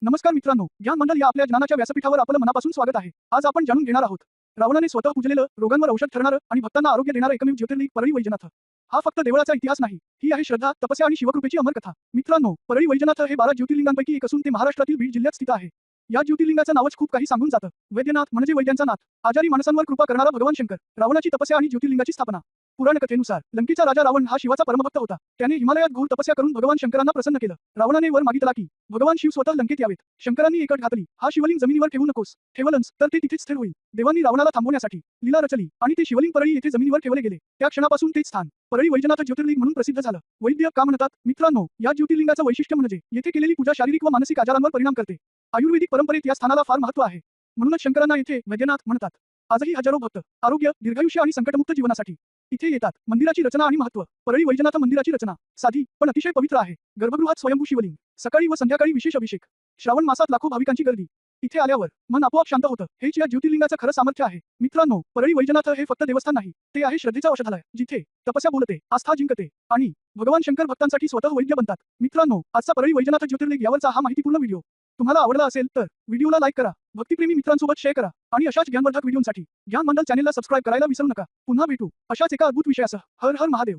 नमस्कार मित्रांनो, ज्ञान मंडल या आपल्या ज्ञानाच्या व्यासपीठावर आपलं मनापासून स्वागत आहे. आज आपण जाणून घेणार आहोत रावणाने स्वतः पूजलेलं, रोगांवर औषध ठरणारं आणि भक्तांना आरोग्य देणारं एकमेव ज्योतिर्लिंग परळी वैजनाथ. हा फक्त देवळाचा इतिहास नाही, ही आहे श्रद्धा, तपस्या आणि शिवकृपेची अमर कथा. मित्रांनो, परळी वैजनाथ हे 12 ज्योतिर्लिंगांपैकी एक असून ते महाराष्ट्रातील बीड जिल्ह्यात स्थित आहे. या ज्योतिर्लिंगाचं नावच खूप काही सांगून जातं. वैद्यनाथ म्हणजे वैद्यांचा नाथ, आजारी माणसांवर कृपा करणारा भगवान शंकर, रावणाची तपस्या आणि ज्योतिर्लिंगाची स्थापना. पुराणकथेनुसार लंकेचा राजा रावण हा शिवाचा परमभक्त होता. त्याने हिमालयात घोर तपस्या करून भगवान शंकरांना प्रसन्न केलं. रावणाने वर मागितला की भगवान शिव स्वतः लंकेत यावेत. शंकरांनी एकट घातली, हा शिवलिंग जमिनीवर ठेवू नकोस, ठेवलंस तर ते तिथेच स्थिर होईल. देवांनी रावणाला थांबवण्यासाठी लीला रचली आणि ते शिवलिंग परळी येथे जमिनीवर ठेवले गेले. त्या क्षणापासून तेच स्थान परळी वैजनाथ ज्योतिर्लिंग म्हणून प्रसिद्ध झालं. वैद्य का म्हणतात? मित्रांनो, या ज्योतिर्लिंगाचं वैशिष्ट्य म्हणजे येथे केलेली पूजा शारीरिक व मानसिक आजारांवर परिणाम करते. आयुर्वेदिक परंपरेत या स्थानाला फार महत्त्व आहे. म्हणूनच शंकरांना येथे वैद्यनाथ म्हणतात. आजही हजारो भक्त आरोग्य, दीर्घायुष्य आणि संकटमुक्त जीवनासाठी इथे येतात. मंदिराची रचना आणि महत्त्व. परळी वैजनाथ मंदिराची रचना साधी पण अतिशय पवित्र आहे. गर्भगृहात स्वयंभू शिवलिंग, सकाळी व संध्याकाळी विशेष अभिषेक. श्रावण मासात लाखो भाविकांची गर्दी. इथे आल्यावर मन आपोआप शांत होतं. हेच या ज्योतिर्लिंगाचं खरं सामर्थ्य आहे. मित्रांनो, परळी वैजनाथ हे फक्त देवस्थान नाही, ते आहे श्रद्धेचं औषधालय, जिथे तपस्या बोलते, आस्था जिंकते आणि भगवान शंकर भक्तांसाठी स्वतः वैद्य बनतात. मित्रांनो, आजचा परळी वैजनाथ ज्योतिर्लिंग यावरचा हा माहितीपूर्ण व्हिडिओ तुम्हाला आवडला असेल तर व्हिडिओला लाईक करा, भक्तिप्रेमी मित्रांसोबत शेअर करा आणि अशाच ज्ञानवर्धक व्हिडिओसाठी ज्ञान मंडल चॅनेलला सबस्क्राईब करायला विसरू नका. पुन्हा भेटू अशाच एका अद्भुत विषयासह. हर हर महादेव.